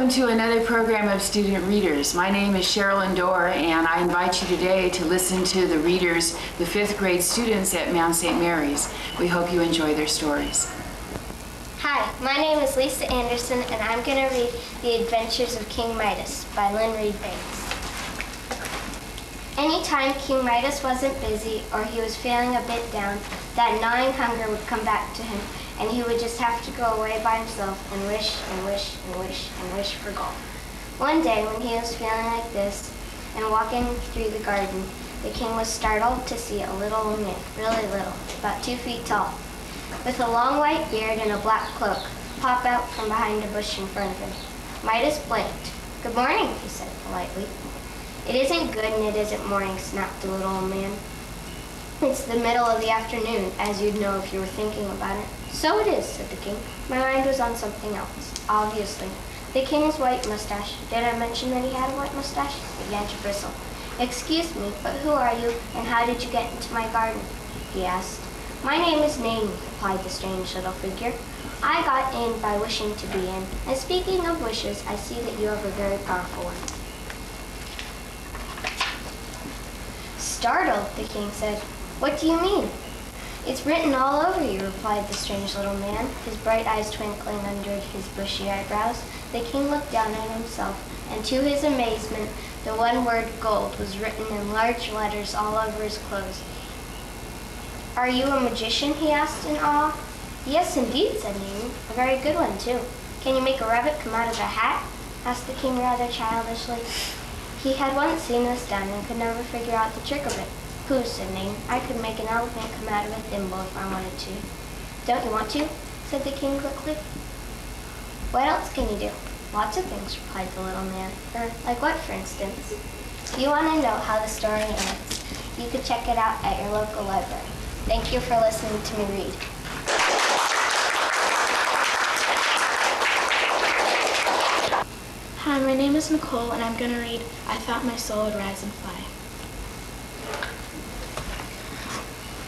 Welcome to another program of Student Readers. My name is Doerr, and I invite you today to listen to the readers, the 5th grade students at Mount St. Mary's. We hope you enjoy their stories. Hi, my name is Lisa Anderson, and I'm going to read The Adventures of King Midas by Lynn Reed Banks. Anytime King Midas wasn't busy or he was feeling a bit down, that gnawing hunger would come back to him, and he would just have to go away by himself and wish and wish and wish and wish for gold. One day when he was feeling like this and walking through the garden, the king was startled to see a little man, really little, about 2 feet tall, with a long white beard and a black cloak, pop out from behind a bush in front of him. Midas blinked. "Good morning," he said politely. "It isn't good and it isn't morning," snapped the little old man. "It's the middle of the afternoon, as you'd know if you were thinking about it." "So it is," said the king. "My mind was on something else, obviously." The king's white mustache. Did I mention that he had a white mustache? Began to bristle. "Excuse me, but who are you, and how did you get into my garden?" he asked. "My name is Naomi," replied the strange little figure. "I got in by wishing to be in. And speaking of wishes, I see that you have a very powerful one." Startled, the king said, "What do you mean?" "It's written all over you," replied the strange little man, his bright eyes twinkling under his bushy eyebrows. The king looked down at himself, and to his amazement, the one word "gold" was written in large letters all over his clothes. "Are you a magician?" he asked in awe. "Yes, indeed," said Naomi. "A very good one, too." "Can you make a rabbit come out of a hat?" asked the king rather childishly. He had once seen this done and could never figure out the trick of it. "Pooh," said Naomi. "I could make an elephant come out of a thimble if I wanted to." "Don't you want to?" said the king quickly. "What else can you do?" "Lots of things," replied the little man. Like what, for instance?" If you want to know how the story ends, you could check it out at your local library. Thank you for listening to me read. Hi, my name is Nicole, and I'm going to read I Thought My Soul Would Rise and Fly.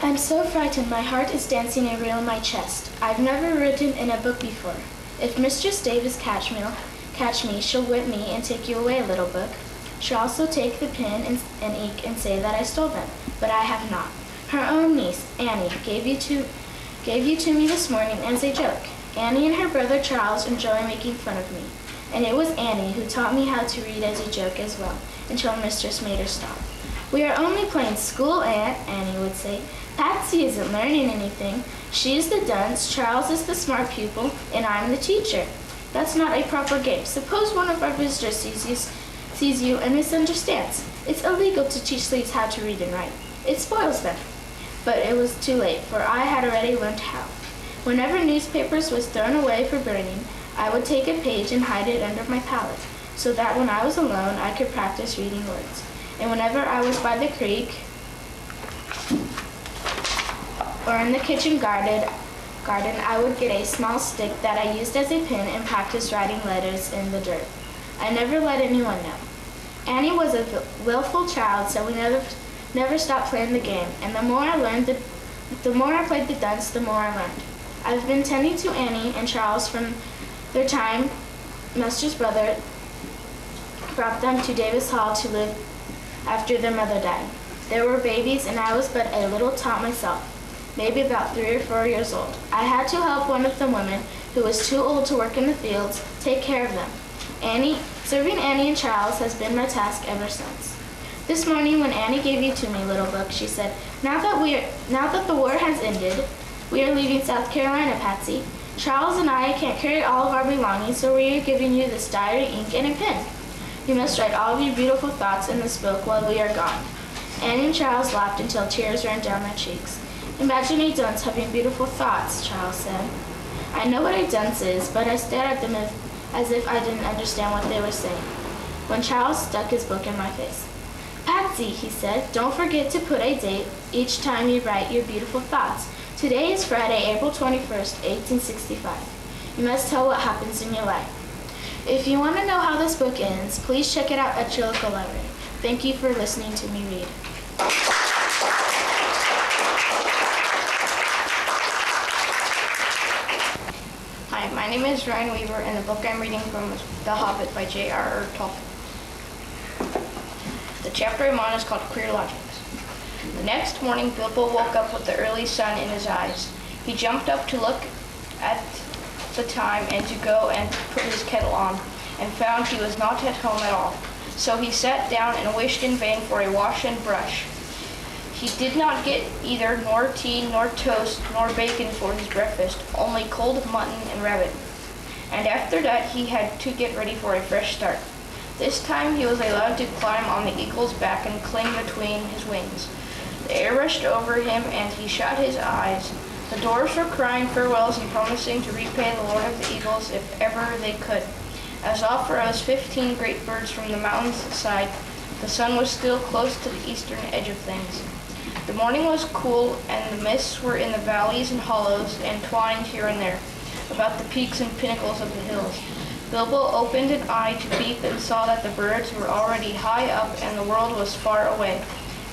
I'm so frightened, my heart is dancing a reel in my chest. I've never written in a book before. If Mistress Davis catch me, she'll whip me and take you away, little book. She'll also take the pen and ink and say that I stole them, but I have not. Her own niece, Annie, gave you to me this morning as a joke. Annie and her brother Charles enjoy making fun of me. And it was Annie who taught me how to read as a joke as well, until Mistress made her stop. "We are only playing school, Aunt," Annie would say. "Patsy isn't learning anything. She's the dunce, Charles is the smart pupil, and I'm the teacher. That's not a proper game. Suppose one of our visitors sees you and misunderstands. It's illegal to teach slaves how to read and write. It spoils them." But it was too late, for I had already learned how. Whenever newspapers was thrown away for burning, I would take a page and hide it under my pallet, so that when I was alone, I could practice reading words. And whenever I was by the creek or in the kitchen garden, I would get a small stick that I used as a pen and practice writing letters in the dirt. I never let anyone know. Annie was a willful child, so we never stopped playing the game, and the more I played the dunce, the more I learned. I've been tending to Annie and Charles from their time Master's brother brought them to Davis Hall to live after their mother died. They were babies, and I was but a little tot myself, maybe about 3 or 4 years old. I had to help one of the women, who was too old to work in the fields, take care of them. Serving Annie and Charles has been my task ever since. This morning when Annie gave you to me, little book, she said, now that the war has ended, we are leaving South Carolina, Patsy. Charles and I can't carry all of our belongings, so we are giving you this diary, ink, and a pen. You must write all of your beautiful thoughts in this book while we are gone." Annie and Charles laughed until tears ran down their cheeks. "Imagine a dunce having beautiful thoughts," Charles said. I know what a dunce is, but I stared at them as if I didn't understand what they were saying, when Charles stuck his book in my face. "Patsy," he said, "don't forget to put a date each time you write your beautiful thoughts. Today is Friday, April 21st, 1865. You must tell what happens in your life." If you want to know how this book ends, please check it out at your local library. Thank you for listening to me read. Hi, my My name is Ryan Weaver, and the book I'm reading from is The Hobbit by J.R.R. Tolkien. The chapter I'm on is called Queer Lodgings. The next morning, Bilbo woke up with the early sun in his eyes. He jumped up to look at the time and to go and put his kettle on, and found he was not at home at all. So he sat down and wished in vain for a wash and brush. He did not get either nor tea, nor toast, nor bacon for his breakfast, only cold mutton and rabbit. And after that he had to get ready for a fresh start. This time he was allowed to climb on the eagle's back and cling between his wings. The air rushed over him and he shut his eyes. The dwarfs were crying farewells and promising to repay the Lord of the Eagles if ever they could. As off rose 15 great birds from the mountain's side, the sun was still close to the eastern edge of things. The morning was cool, and the mists were in the valleys and hollows, and twined here and there, about the peaks and pinnacles of the hills. Bilbo opened an eye to peep and saw that the birds were already high up and the world was far away,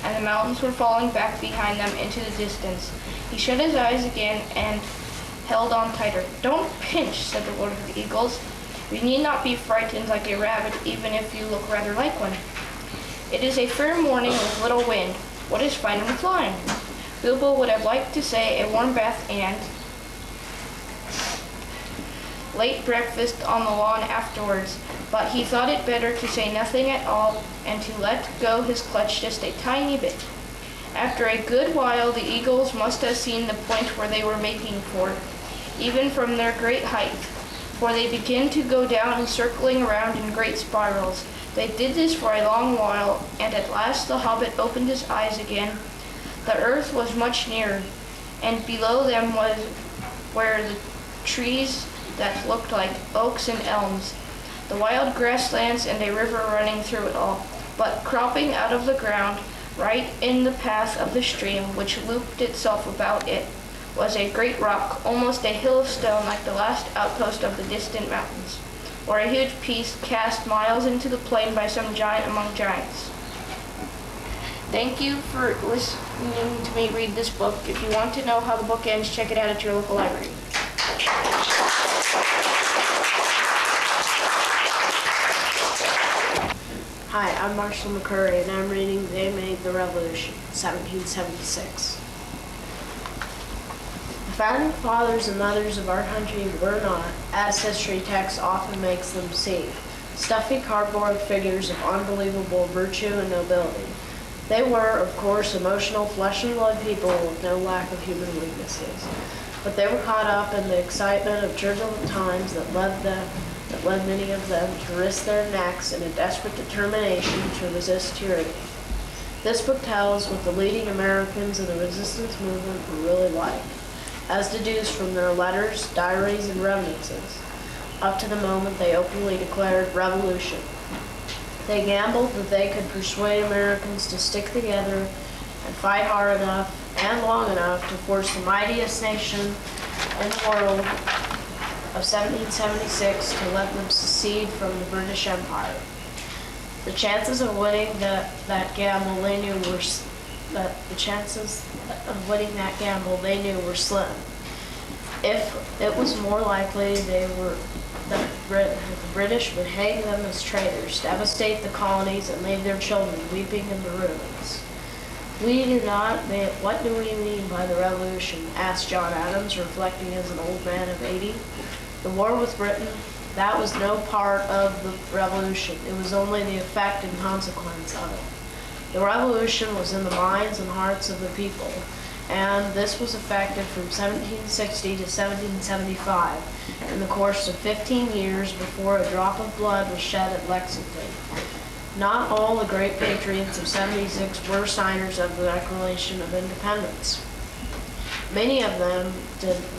and the mountains were falling back behind them into the distance. He shut his eyes again and held on tighter. "Don't pinch," said the Lord of the Eagles. "You need not be frightened like a rabbit, even if you look rather like one. It is a fair morning with little wind. What is finer than flying?" Bilbo would have liked to say a warm bath and late breakfast on the lawn afterwards, but he thought it better to say nothing at all and to let go his clutch just a tiny bit. After a good while, the eagles must have seen the point where they were making for, even from their great height, for they began to go down and circling around in great spirals. They did this for a long while, and at last the hobbit opened his eyes again. The earth was much nearer, and below them were the trees that looked like oaks and elms, the wild grasslands and a river running through it all. But cropping out of the ground, right in the path of the stream, which looped itself about it, was a great rock, almost a hill of stone like the last outpost of the distant mountains, or a huge piece cast miles into the plain by some giant among giants. Thank you for listening to me read this book. If you want to know how the book ends, check it out at your local library. Hi, I'm Marshall McCurry, and I'm reading They Made the Revolution, 1776. The founding fathers and mothers of our country were not, as history text often makes them seem, stuffy cardboard figures of unbelievable virtue and nobility. They were, of course, emotional flesh and blood people with no lack of human weaknesses. But they were caught up in the excitement of turbulent times that led many of them to risk their necks in a desperate determination to resist tyranny. This book tells what the leading Americans in the resistance movement were really like, as deduced from their letters, diaries, and reminiscences, up to the moment they openly declared revolution. They gambled that they could persuade Americans to stick together and fight hard enough and long enough to force the mightiest nation in the world of 1776 to let them secede from the British Empire. The chances of winning that gamble they knew were slim. If it was more likely that the British would hang them as traitors, devastate the colonies, and leave their children weeping in the ruins. What do we mean by the revolution? Asked John Adams, reflecting as an old man of 80. The war with Britain, that was no part of the revolution. It was only the effect and consequence of it. The revolution was in the minds and hearts of the people, and this was effected from 1760 to 1775, in the course of 15 years before a drop of blood was shed at Lexington. Not all the great patriots of '76 were signers of the Declaration of Independence. Many of them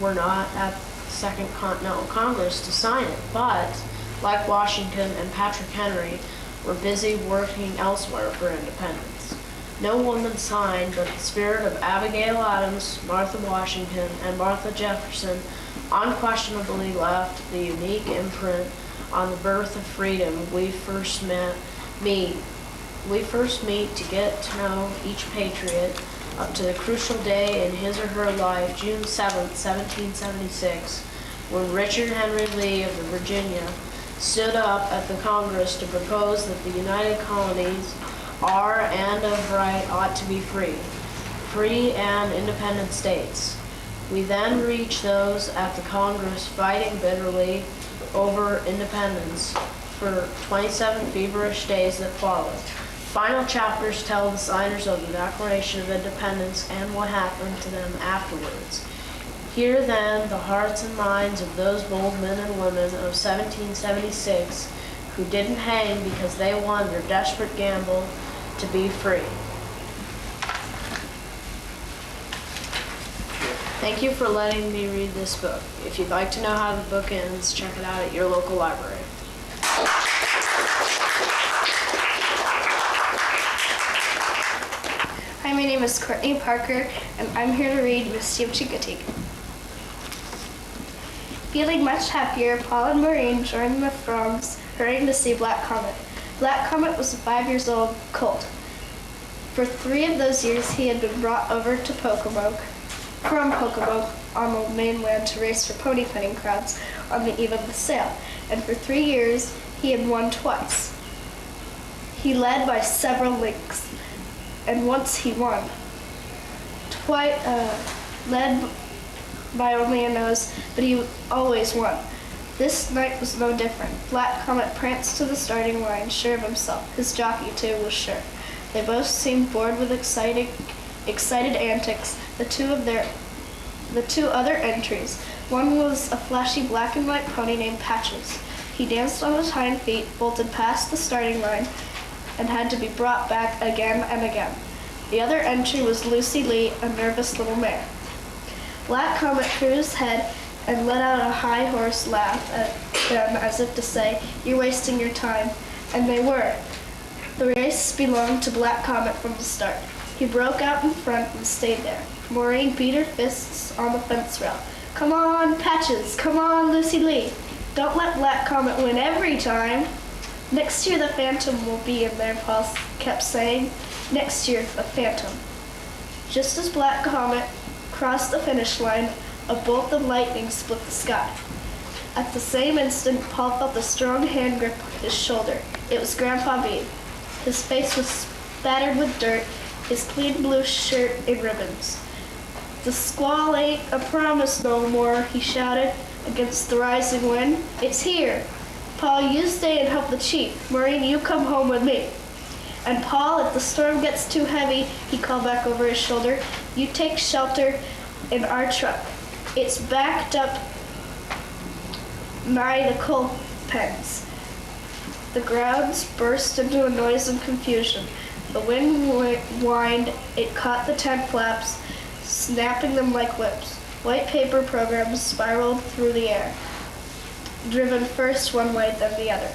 were not at the Second Continental Congress to sign it, but, like Washington and Patrick Henry, were busy working elsewhere for independence. No woman signed, but the spirit of Abigail Adams, Martha Washington, and Martha Jefferson unquestionably left the unique imprint on the birth of freedom. We first meet to get to know each patriot up to the crucial day in his or her life, June 7th, 1776, when Richard Henry Lee of Virginia stood up at the Congress to propose that the United Colonies are and of right ought to be free and independent states. We then reach those at the Congress fighting bitterly over independence for 27 feverish days that followed. Final chapters tell the signers of the Declaration of Independence and what happened to them afterwards. Hear then the hearts and minds of those bold men and women of 1776 who didn't hang because they won their desperate gamble to be free. Thank you for letting me read this book. If you'd like to know how the book ends, check it out at your local library. Hi, my name is Courtney Parker, and I'm here to read Misty of Chincoteague. Feeling much happier, Paul and Maureen joined the throngs, hurrying to see Black Comet. Black Comet was a 5-year-old colt. For 3 of those years, he had been brought over to from Pocomoke on the mainland to race for pony penning crowds on the eve of the sale, and for 3 years, he had won twice. He led by several lengths, and once he won. Led by only a nose, but he always won. This night was no different. Black Comet pranced to the starting line, sure of himself. His jockey, too, was sure. They both seemed bored with excited antics. The two other entries. One was a flashy black and white pony named Patches. He danced on his hind feet, bolted past the starting line, and had to be brought back again and again. The other entry was Lucy Lee, a nervous little mare. Black Comet threw his head and let out a high horse laugh at them as if to say, "You're wasting your time." And they were. The race belonged to Black Comet from the start. He broke out in front and stayed there. Maureen beat her fists on the fence rail. "Come on, Patches! Come on, Lucy Lee! Don't let Black Comet win every time!" "Next year the Phantom will be in there," Paul kept saying. "Next year, the Phantom." Just as Black Comet crossed the finish line, a bolt of lightning split the sky. At the same instant, Paul felt a strong hand grip his shoulder. It was Grandpa Bean. His face was spattered with dirt, his clean blue shirt in ribbons. "The squall ain't a promise no more," he shouted against the rising wind. "It's here. Paul, you stay and help the chief. Maureen, you come home with me. And Paul, if the storm gets too heavy," he called back over his shoulder, "you take shelter in our truck. It's backed up nigh the coal pens." The grounds burst into a noise and confusion. The wind whined, it caught the tent flaps, snapping them like whips. White paper programs spiraled through the air, driven first one way, then the other.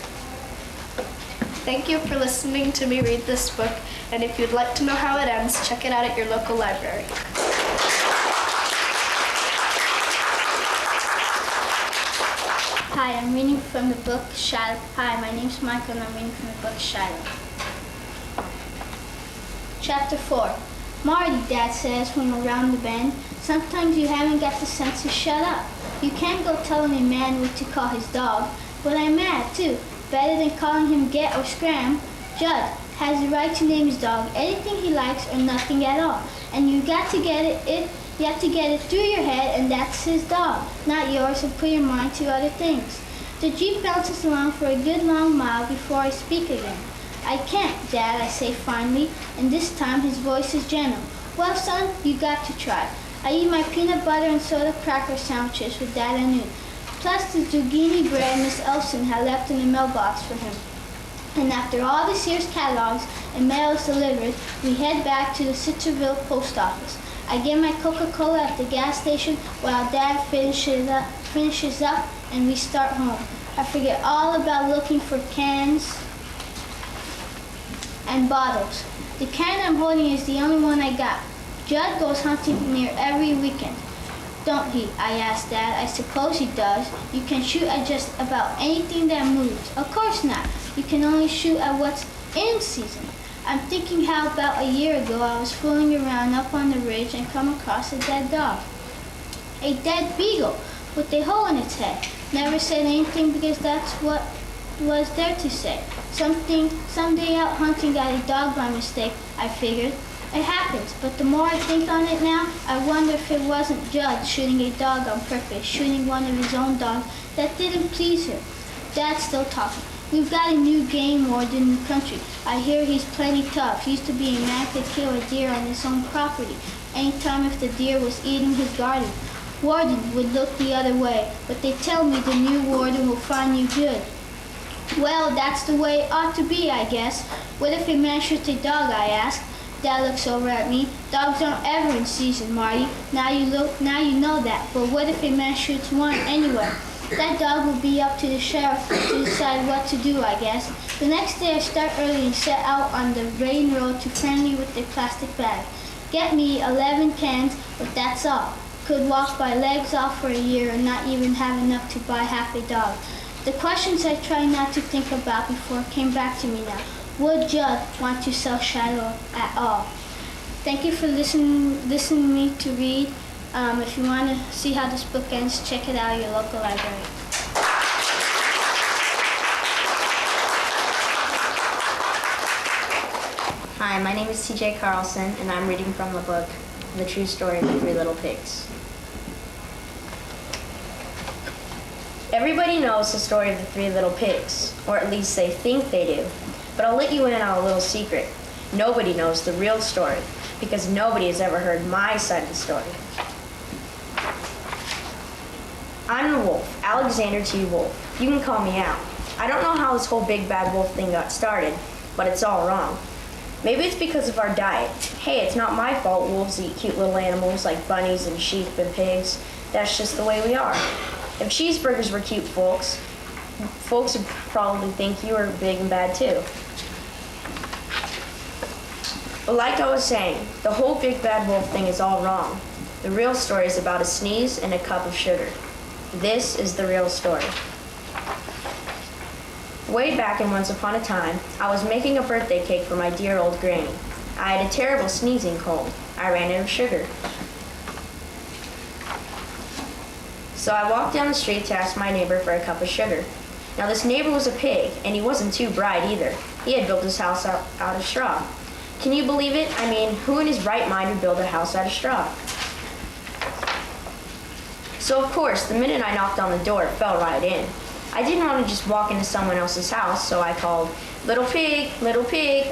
Thank you for listening to me read this book, and if you'd like to know how it ends, check it out at your local library. Hi, I'm reading from the book Shiloh. Hi, my name's Michael and I'm reading from the book Shiloh. Chapter 4. "Marty," Dad says when we're round the bend, "sometimes you haven't got the sense to shut up. You can't go telling a man what to call his dog." "But I'm mad, too. Better than calling him Get or Scram. Judd has the right to name his dog anything he likes or nothing at all. And you have to get it through your head, and that's his dog, not yours, and put your mind to other things." The Jeep bounces along for a good long mile before I speak again. "I can't, Dad," I say finally, and this time his voice is gentle. "Well, son, you got to try." I eat my peanut butter and soda cracker sandwiches with Dad and noon, plus the zucchini bread Miss Elson had left in the mailbox for him. And after all the Sears catalogs and mail is delivered, we head back to the Citrusville post office. I get my Coca-Cola at the gas station while Dad finishes up and we start home. I forget all about looking for cans and bottles. The can I'm holding is the only one I got. Judd goes hunting near every weekend. "Don't he?" I asked Dad. "I suppose he does. You can shoot at just about anything that moves." "Of course not. You can only shoot at what's in season." I'm thinking how about a year ago I was fooling around up on the ridge and come across a dead dog. A dead beagle. with a hole in its head. Never said anything because that's what was there to say. Someday out hunting got a dog by mistake, I figured. It happens, but the more I think on it now, I wonder if it wasn't Judd shooting a dog on purpose, shooting one of his own dogs that didn't please her. Dad's still talking. We've got a new game warden in the country. I hear he's plenty tough. Used to be a man could kill a deer on his own property, anytime if the deer was eating his garden. Warden would look the other way, but they tell me the new warden will find you good. Well, that's the way it ought to be, I guess. What if a man shoots a dog, I asked. Dad looks over at me. Dogs aren't ever in season, Marty. Now you know that. But what if a man shoots one anyway? That dog will be up to the sheriff to decide what to do, I guess. The next day I start early and set out on the rain road to Friendly with a plastic bag. Get me 11 cans, but that's all. Could walk my legs off for a year and not even have enough to buy half a dog. The questions I try not to think about before came back to me now. Would Judd want to sell Shiloh at all? Thank you for listening to me to read. If you want to see how this book ends, check it out at your local library. Hi, my name is TJ Carlson, and I'm reading from the book, The True Story of the Three Little Pigs. Everybody knows the story of the Three Little Pigs, or at least they think they do. But I'll let you in on a little secret. Nobody knows the real story, because nobody has ever heard my side of the story. I'm the wolf, Alexander T. Wolf. You can call me Al. I don't know how this whole big bad wolf thing got started, but it's all wrong. Maybe it's because of our diet. Hey, it's not my fault wolves eat cute little animals like bunnies and sheep and pigs. That's just the way we are. If cheeseburgers were cute, folks would probably think you were big and bad too. But like I was saying, the whole big bad wolf thing is all wrong. The real story is about a sneeze and a cup of sugar. This is the real story. Way back in Once Upon a Time, I was making a birthday cake for my dear old granny. I had a terrible sneezing cold. I ran out of sugar. So I walked down the street to ask my neighbor for a cup of sugar. Now this neighbor was a pig, and he wasn't too bright either. He had built his house out of straw. Can you believe it? I mean, who in his right mind would build a house out of straw? So of course, the minute I knocked on the door, it fell right in. I didn't want to just walk into someone else's house, so I called, little pig,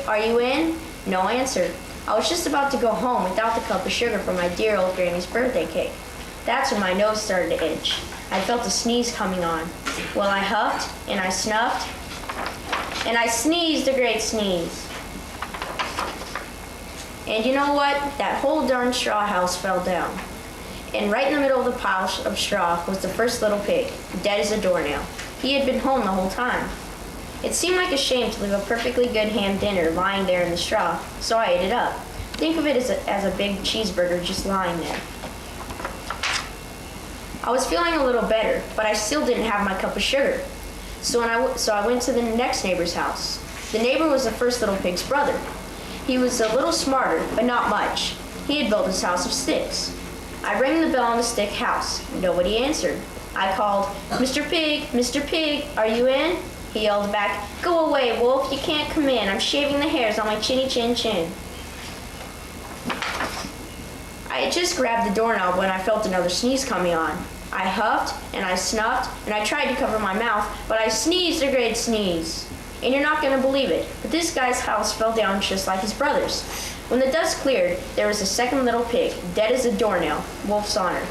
are you in? No answer. I was just about to go home without the cup of sugar for my dear old granny's birthday cake. That's when my nose started to itch. I felt a sneeze coming on. Well, I huffed, and I snuffed, and I sneezed a great sneeze. And you know what? That whole darn straw house fell down. And right in the middle of the pile of straw was the first little pig, dead as a doornail. He had been home the whole time. It seemed like a shame to leave a perfectly good ham dinner lying there in the straw, so I ate it up. Think of it as a big cheeseburger just lying there. I was feeling a little better, but I still didn't have my cup of sugar. So I went to the next neighbor's house. The neighbor was the first little pig's brother. He was a little smarter, but not much. He had built his house of sticks. I rang the bell on the stick house. Nobody answered. I called, Mr. Pig, are you in? He yelled back, go away, wolf, you can't come in. I'm shaving the hairs on my chinny chin chin. I had just grabbed the doorknob when I felt another sneeze coming on. I huffed, and I snuffed, and I tried to cover my mouth, but I sneezed a great sneeze. And you're not going to believe it, but this guy's house fell down just like his brother's. When the dust cleared, there was a second little pig, dead as a doornail, Wolf's honor.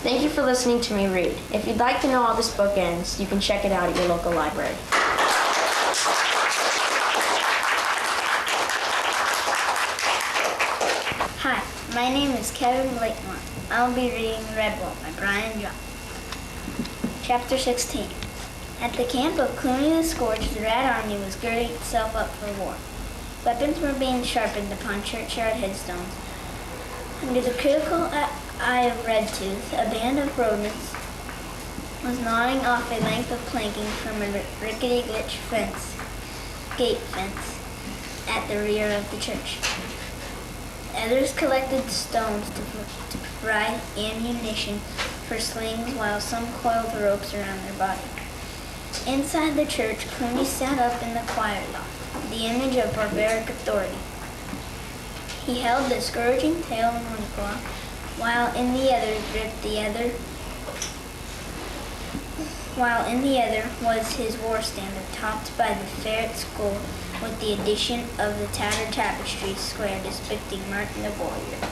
Thank you for listening to me read. If you'd like to know how this book ends, you can check it out at your local library. Hi, my name is Kevin Blakemore. I'll be reading Red Wolf by Brian John. Chapter 16. At the camp of Clooney the Scourge, the Red Army was girding itself up for war. Weapons were being sharpened upon churchyard headstones. Under the critical eye of Redtooth, a band of rodents was gnawing off a length of planking from a rickety gate fence at the rear of the church. Others collected stones to fried ammunition for slings, while some coiled ropes around their body. Inside the church, Clooney sat up in the choir loft, the image of barbaric authority. He held the scourging tail in one claw, while in the other was his war standard, topped by the ferret skull with the addition of the tattered tapestry square depicting Martin the warrior.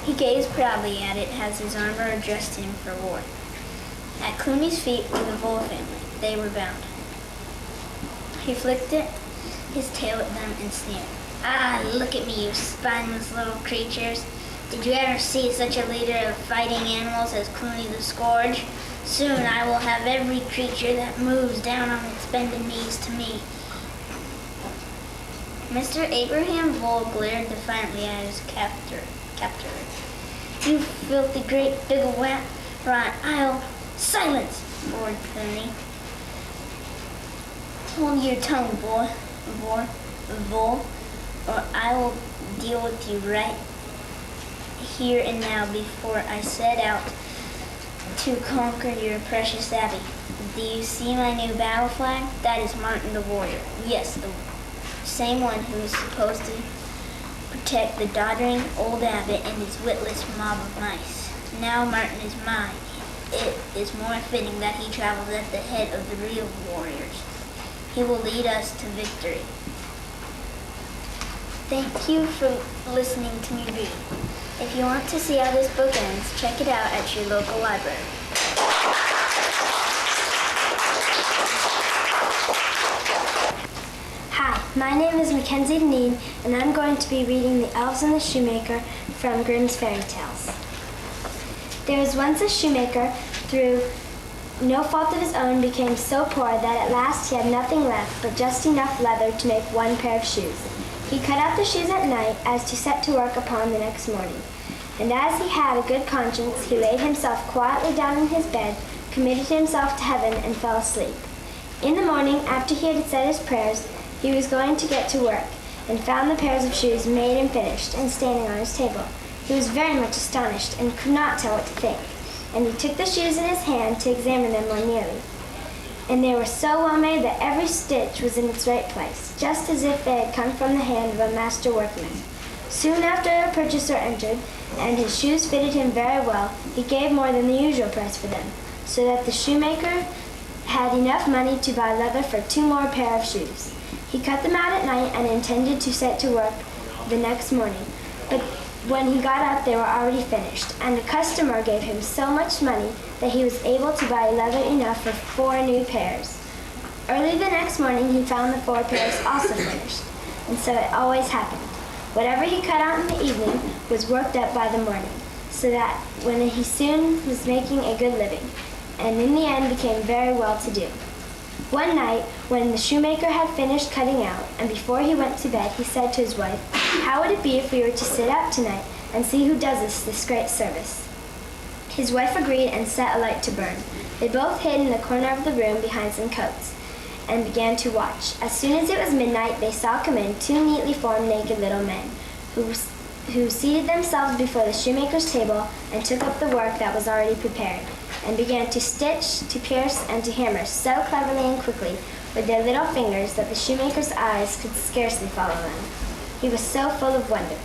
He gazed proudly at it as his armor addressed him for war. At Clooney's feet were the Vole family. They were bound. He flicked his tail at them and sneered. "Ah, look at me, you spineless little creatures. Did you ever see such a leader of fighting animals as Clooney the Scourge? Soon I will have every creature that moves down on its bended knees to me." Mr. Abraham Vole glared defiantly at his captor. "You filthy great big rat, I'll—" "Silence!" roared Clooney. "Hold your tongue, Vole, or I will deal with you right here and now before I set out to conquer your precious abbey. Do you see my new battle flag? That is Martin the warrior. Yes, the same one who is supposed to protect the doddering old abbot and his witless mob of mice. Now Martin is mine. It is more fitting that he travels at the head of the real warriors. He will lead us to victory." Thank you for listening to me read. If you want to see how this book ends, check it out at your local library. Hi, my name is Mackenzie Deneen, and I'm going to be reading The Elves and the Shoemaker from Grimm's Fairy Tales. There was once a shoemaker, through no fault of his own, became so poor that at last he had nothing left but just enough leather to make one pair of shoes. He cut out the shoes at night as to set to work upon the next morning. And as he had a good conscience, he laid himself quietly down in his bed, committed himself to heaven, and fell asleep. In the morning, after he had said his prayers, he was going to get to work, and found the pairs of shoes made and finished, and standing on his table. He was very much astonished, and could not tell what to think. And he took the shoes in his hand to examine them more nearly. And they were so well made that every stitch was in its right place, just as if they had come from the hand of a master workman. Soon after a purchaser entered, and his shoes fitted him very well, he gave more than the usual price for them, so that the shoemaker had enough money to buy leather for 2 more pair of shoes. He cut them out at night and intended to set to work the next morning, but when he got up they were already finished, and a customer gave him so much money that he was able to buy leather enough for 4 new pairs. Early the next morning he found the 4 pairs also finished, and so it always happened. Whatever he cut out in the evening was worked up by the morning, so that when he soon was making a good living, and in the end became very well to do. One night, when the shoemaker had finished cutting out, and before he went to bed, he said to his wife, "How would it be if we were to sit up tonight and see who does us this great service?" His wife agreed and set a light to burn. They both hid in the corner of the room behind some coats, and began to watch. As soon as it was midnight, they saw come in 2 neatly formed naked little men, who seated themselves before the shoemaker's table and took up the work that was already prepared, and began to stitch, to pierce, and to hammer so cleverly and quickly with their little fingers that the shoemaker's eyes could scarcely follow them. He was so full of wonder.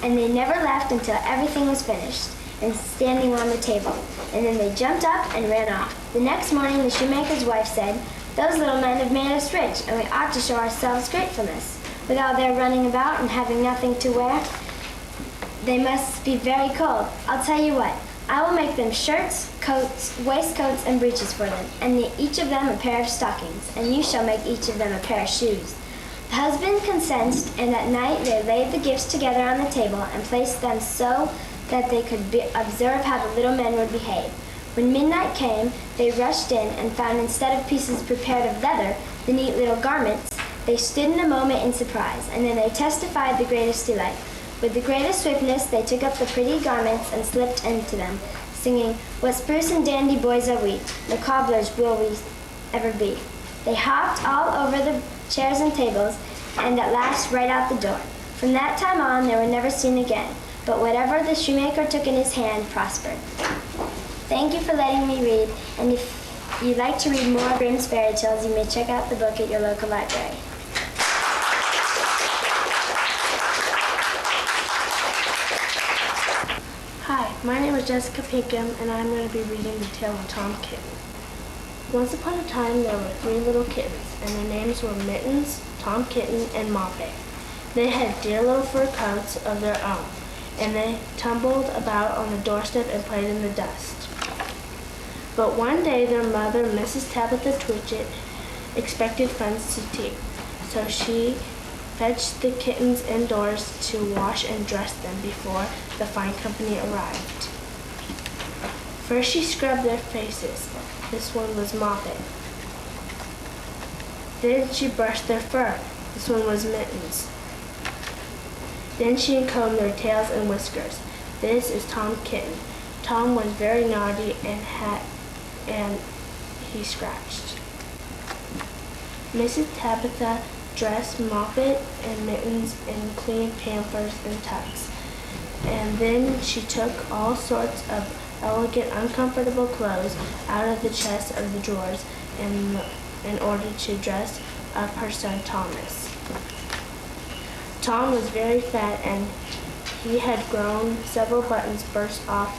And they never left until everything was finished and standing on the table, and then they jumped up and ran off. The next morning the shoemaker's wife said, "Those little men have made us rich, and we ought to show ourselves gratefulness. With all their running about and having nothing to wear, they must be very cold. I'll tell you what, I will make them shirts, coats, waistcoats, and breeches for them, and each of them a pair of stockings, and you shall make each of them a pair of shoes." The husband consented, and at night they laid the gifts together on the table and placed them so that they could observe how the little men would behave. When midnight came, they rushed in and found, instead of pieces prepared of leather, the neat little garments. They stood in a moment in surprise, and then they testified the greatest delight. With the greatest swiftness, they took up the pretty garments and slipped into them, singing, "What spruce and dandy boys are we, the cobblers will we ever be." They hopped all over the chairs and tables, and at last right out the door. From that time on, they were never seen again. but whatever the shoemaker took in his hand prospered. Thank you for letting me read, and if you'd like to read more Grimm's fairy tales, you may check out the book at your local library. Hi, my name is Jessica Pinkham, and I'm going to be reading the tale of Tom Kitten. Once upon a time, there were 3 little kittens, and their names were Mittens, Tom Kitten, and Moppet. They had dear little fur coats of their own, and they tumbled about on the doorstep and played in the dust. But one day their mother, Mrs. Tabitha Twitchit, expected friends to tea, so she fetched the kittens indoors to wash and dress them before the fine company arrived. First she scrubbed their faces. This one was Moppet. Then she brushed their fur. This one was Mittens. Then she combed their tails and whiskers. This is Tom Kitten. Tom was very naughty and he scratched. Mrs. Tabitha dressed Moppet and Mittens in clean pampers and tucks, and then she took all sorts of elegant, uncomfortable clothes out of the chests of the drawers in order to dress up her son Thomas. Tom was very fat, and he had grown several buttons burst off.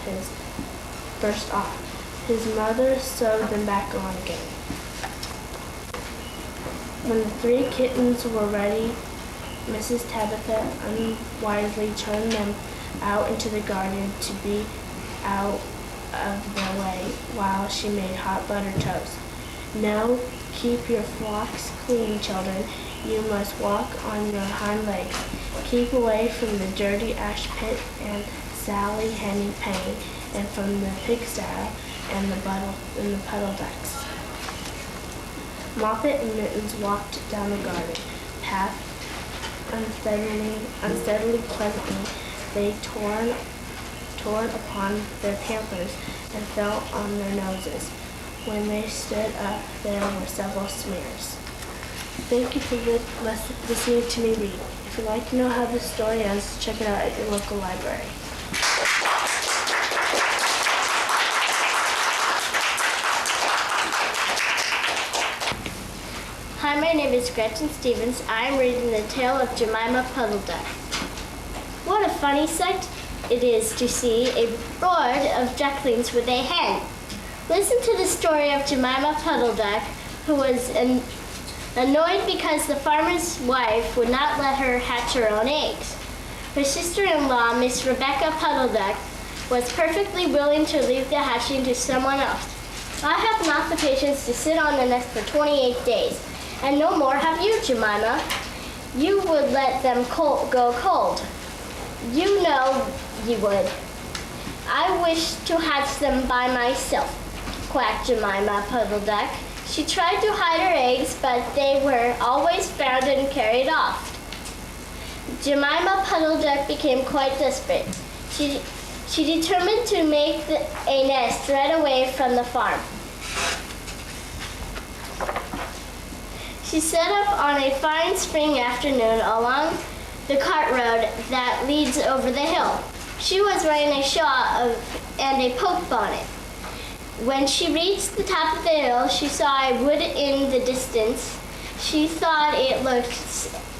His mother sewed them back on again. When the 3 kittens were ready, Mrs. Tabitha unwisely turned them out into the garden to be out of their way while she made hot butter toast. No, keep your flocks clean, children. You must walk on your hind legs. Keep away from the dirty ash pit and Sally Henny Penny, and from the pigsty and the puddle ducks. Moppet and Mittens walked down the garden path unsteadily, pleasantly. They torn upon their pampers and fell on their noses. When they stood up, there were several smears. Thank you for listening to me read. If you'd like to know how this story ends, check it out at your local library. Hi, my name is Gretchen Stevens. I am reading the tale of Jemima Puddle Duck. What a funny sight it is to see a brood of ducklings with a hen. Listen to the story of Jemima Puddle Duck, who was annoyed because the farmer's wife would not let her hatch her own eggs. Her sister-in-law, Miss Rebecca Puddle Duck, was perfectly willing to leave the hatching to someone else. I have not the patience to sit on the nest for 28 days. And no more have you, Jemima. You would let them go cold. You know you would. I wish to hatch them by myself, quacked Jemima Puddle Duck. She tried to hide her eggs, but they were always found and carried off. Jemima Puddle Duck became quite desperate. She determined to make a nest right away from the farm. She set up on a fine spring afternoon along the cart road that leads over the hill. She was wearing a shawl and a poke bonnet. When she reached the top of the hill, she saw a wood in the distance. She thought it looked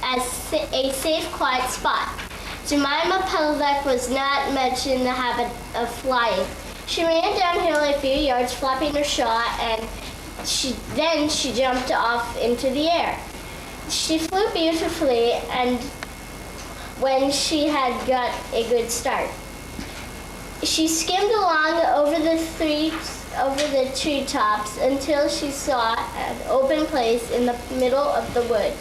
as a safe, quiet spot. Jemima Puddle Duck was not much in the habit of flying. She ran downhill a few yards, flapping her shawl, and then she jumped off into the air. She flew beautifully, and when she had got a good start, she skimmed along over the treetops until she saw an open place in the middle of the wood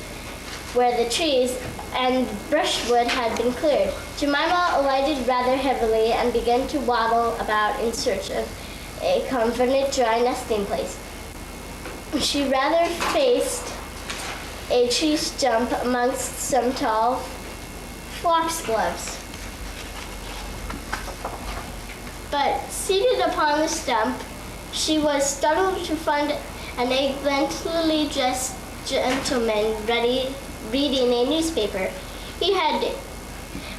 where the trees and brushwood had been cleared. Jemima alighted rather heavily and began to waddle about in search of a convenient dry nesting place. She rather faced a tree stump amongst some tall foxgloves. But seated upon the stump, she was startled to find an elegantly dressed gentleman reading a newspaper. He had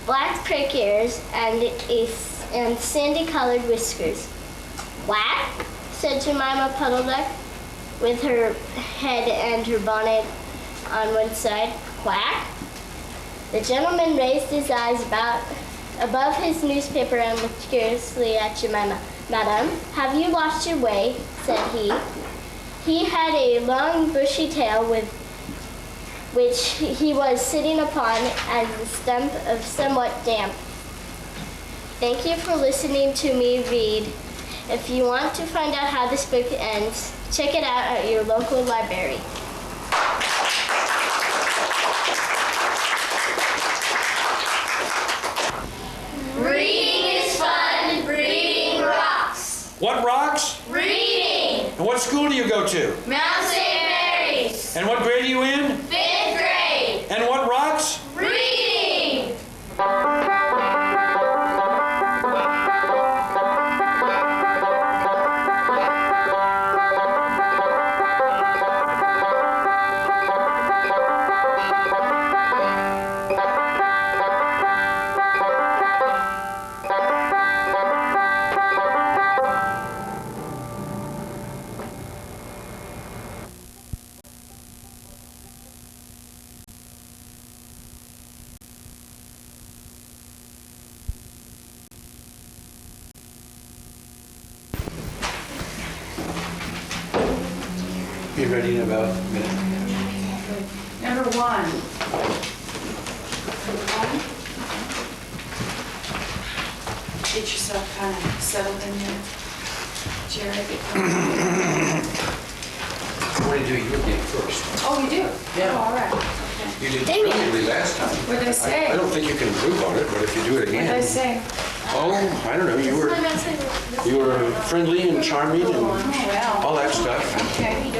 black prick ears, and sandy-colored whiskers. Quack, said Jemima Puddle Duck, with her head and her bonnet on one side. Quack. The gentleman raised his eyes above his newspaper and looked curiously at Jemima. Madam, have you lost your way? Said he. He had a long bushy tail which he was sitting upon as the stump of somewhat damp. Thank you for listening to me read. If you want to find out how this book ends, check it out at your local library. Reading is fun. Reading rocks. What rocks? Reading. And what school do you go to? Mount St. Mary's. And what grade are you in? 5th grade. And what rocks? Reading. Be ready in about a minute. Number 1. Get yourself kind of settled in here. Jerry, get comfortable. What did you do? You were game first. Oh, you do? Yeah. Oh, all right. Okay. You did brilliantly last time. What did I say? I don't think you can improve on it, but if you do it What did I again. say? Oh, I don't know. You were friendly and charming and Oh, well. all that stuff. Okay.